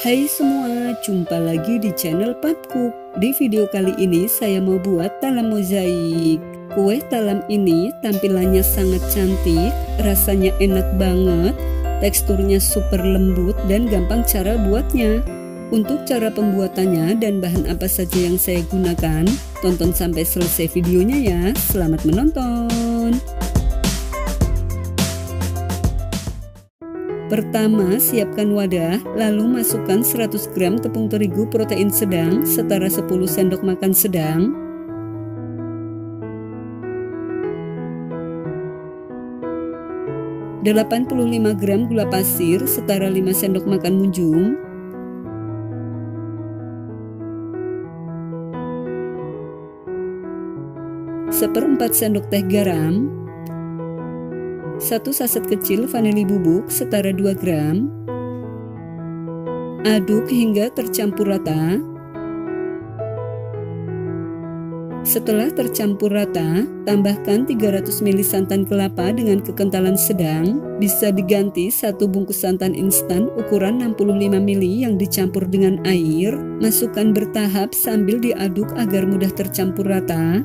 Hai semua, jumpa lagi di channel Papku. Di video kali ini saya mau buat talam mozaik. Kue talam ini tampilannya sangat cantik, rasanya enak banget, teksturnya super lembut dan gampang cara buatnya. Untuk cara pembuatannya dan bahan apa saja yang saya gunakan, tonton sampai selesai videonya ya. Selamat menonton. Pertama, siapkan wadah, lalu masukkan 100 gram tepung terigu protein sedang setara 10 sendok makan sedang, (85 gram gula pasir setara 5 sendok makan munjung, seperempat sendok teh garam, 1 saset kecil vanili bubuk setara 2 gram. Aduk hingga tercampur rata. Setelah tercampur rata, tambahkan 300 ml santan kelapa dengan kekentalan sedang. Bisa diganti 1 bungkus santan instan ukuran 65 ml yang dicampur dengan air. Masukkan bertahap sambil diaduk agar mudah tercampur rata.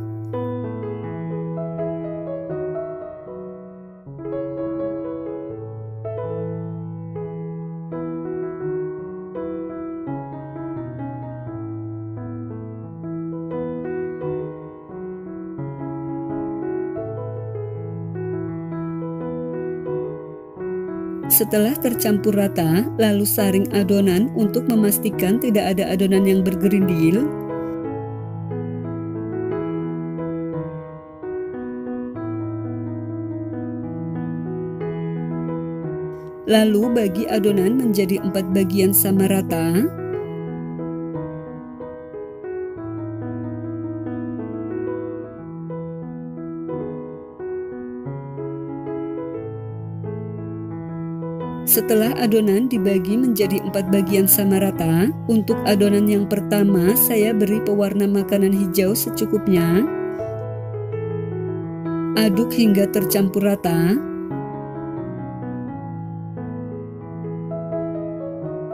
Setelah tercampur rata, lalu saring adonan untuk memastikan tidak ada adonan yang bergerindil. Lalu bagi adonan menjadi 4 bagian sama rata. Setelah adonan dibagi menjadi 4 bagian sama rata, untuk adonan yang pertama saya beri pewarna makanan hijau secukupnya. Aduk hingga tercampur rata.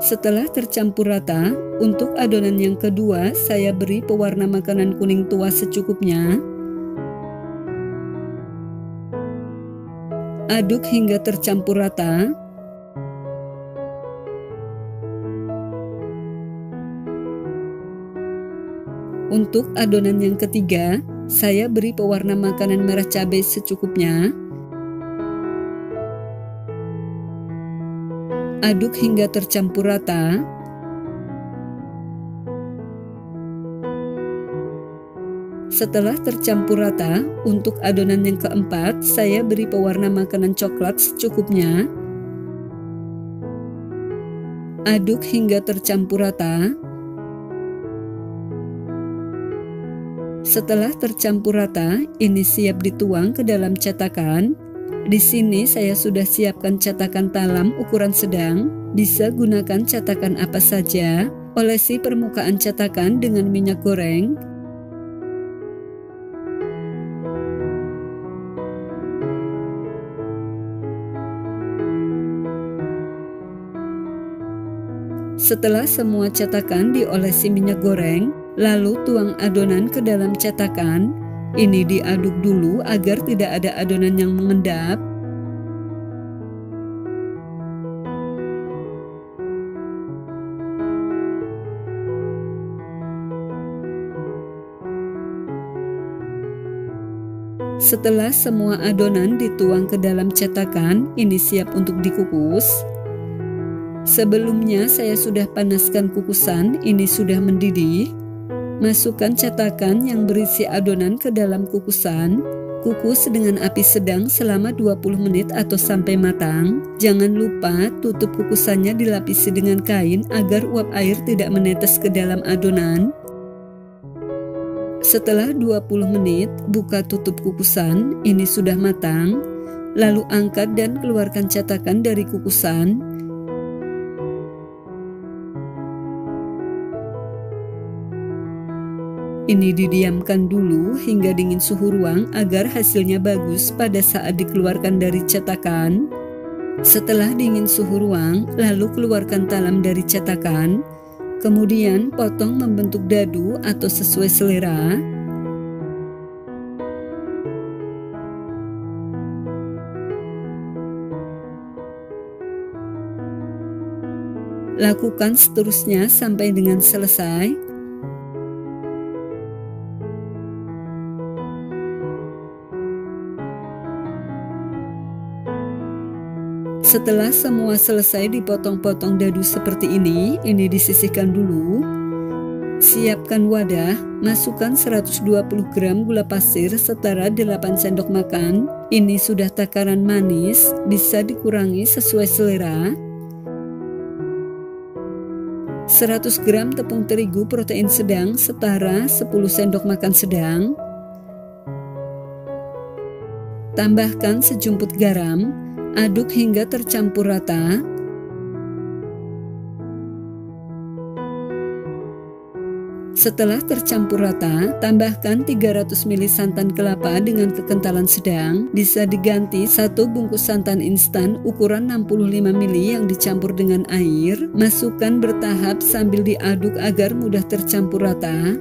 Setelah tercampur rata, untuk adonan yang kedua saya beri pewarna makanan kuning tua secukupnya. Aduk hingga tercampur rata. Untuk adonan yang ketiga, saya beri pewarna makanan merah cabai secukupnya. Aduk hingga tercampur rata. Setelah tercampur rata, untuk adonan yang keempat, saya beri pewarna makanan coklat secukupnya. Aduk hingga tercampur rata. Setelah tercampur rata, ini siap dituang ke dalam cetakan. Di sini saya sudah siapkan cetakan talam ukuran sedang. Bisa gunakan cetakan apa saja. Olesi permukaan cetakan dengan minyak goreng. Setelah semua cetakan diolesi minyak goreng, lalu tuang adonan ke dalam cetakan. Ini diaduk dulu agar tidak ada adonan yang mengendap. Setelah semua adonan dituang ke dalam cetakan, ini siap untuk dikukus. Sebelumnya saya sudah panaskan kukusan, ini sudah mendidih. Masukkan cetakan yang berisi adonan ke dalam kukusan. Kukus dengan api sedang selama 20 menit atau sampai matang. Jangan lupa tutup kukusannya dilapisi dengan kain agar uap air tidak menetes ke dalam adonan. Setelah 20 menit, buka tutup kukusan, ini sudah matang. Lalu angkat dan keluarkan cetakan dari kukusan. Ini didiamkan dulu hingga dingin suhu ruang agar hasilnya bagus pada saat dikeluarkan dari cetakan. Setelah dingin suhu ruang, lalu keluarkan talam dari cetakan. Kemudian potong membentuk dadu atau sesuai selera. Lakukan seterusnya sampai dengan selesai. Setelah semua selesai dipotong-potong dadu seperti ini disisihkan dulu. Siapkan wadah, masukkan 120 gram gula pasir setara 8 sendok makan. Ini sudah takaran manis, bisa dikurangi sesuai selera. 100 gram tepung terigu protein sedang setara 10 sendok makan sedang. Tambahkan sejumput garam. Aduk hingga tercampur rata. Setelah tercampur rata, tambahkan 300 ml santan kelapa dengan kekentalan sedang. Bisa diganti 1 bungkus santan instan ukuran 65 ml yang dicampur dengan air. Masukkan bertahap sambil diaduk agar mudah tercampur rata.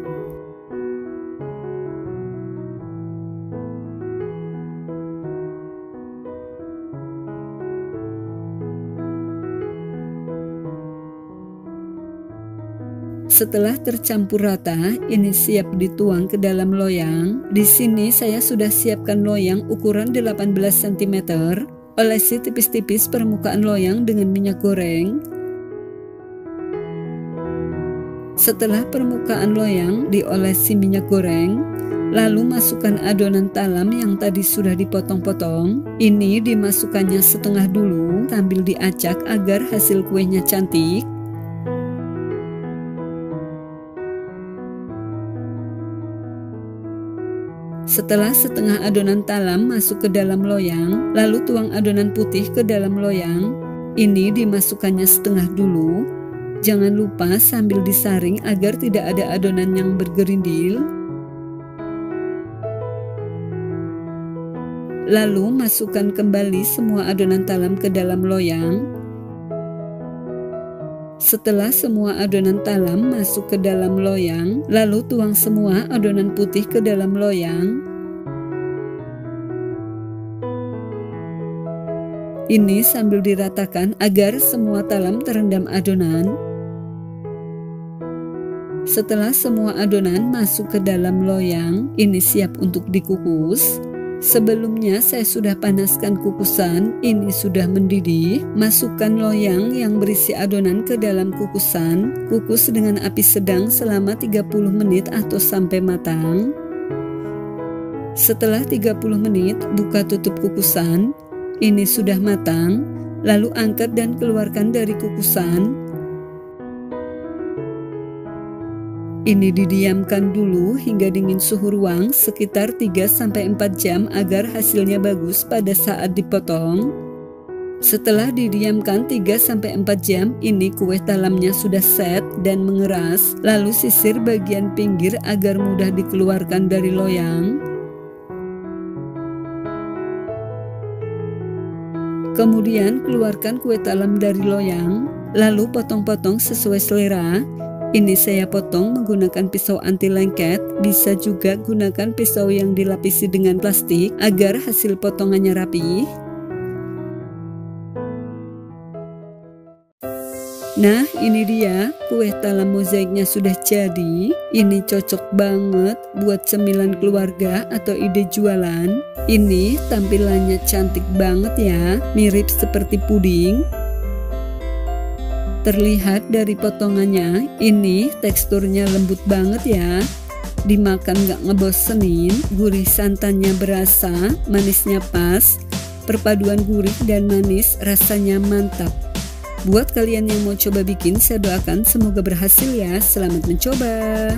Setelah tercampur rata, ini siap dituang ke dalam loyang. Di sini saya sudah siapkan loyang ukuran 18 cm. Olesi tipis-tipis permukaan loyang dengan minyak goreng. Setelah permukaan loyang diolesi minyak goreng, lalu masukkan adonan talam yang tadi sudah dipotong-potong. Ini dimasukkannya setengah dulu sambil diacak agar hasil kuenya cantik. Setelah setengah adonan talam masuk ke dalam loyang, lalu tuang adonan putih ke dalam loyang. Ini dimasukkannya setengah dulu. Jangan lupa sambil disaring agar tidak ada adonan yang bergerindil. Lalu masukkan kembali semua adonan talam ke dalam loyang. Setelah semua adonan talam masuk ke dalam loyang, lalu tuang semua adonan putih ke dalam loyang. Ini sambil diratakan agar semua talam terendam adonan. Setelah semua adonan masuk ke dalam loyang, ini siap untuk dikukus. Sebelumnya saya sudah panaskan kukusan, ini sudah mendidih. Masukkan loyang yang berisi adonan ke dalam kukusan. Kukus dengan api sedang selama 30 menit atau sampai matang. Setelah 30 menit, buka tutup kukusan. Ini sudah matang, lalu angkat dan keluarkan dari kukusan. Ini didiamkan dulu hingga dingin suhu ruang sekitar 3-4 jam agar hasilnya bagus pada saat dipotong. Setelah didiamkan 3-4 jam, ini kue talamnya sudah set dan mengeras. Lalu sisir bagian pinggir agar mudah dikeluarkan dari loyang. Kemudian keluarkan kue talam dari loyang, lalu potong-potong sesuai selera. Ini saya potong menggunakan pisau anti lengket, bisa juga gunakan pisau yang dilapisi dengan plastik agar hasil potongannya rapi. Nah, ini dia kue talam mozaiknya sudah jadi. Ini cocok banget buat cemilan keluarga atau ide jualan. Ini tampilannya cantik banget ya, mirip seperti puding. Terlihat dari potongannya, ini teksturnya lembut banget ya. Dimakan gak ngebosenin, gurih santannya berasa, manisnya pas. Perpaduan gurih dan manis rasanya mantap. Buat kalian yang mau coba bikin, saya doakan semoga berhasil ya. Selamat mencoba.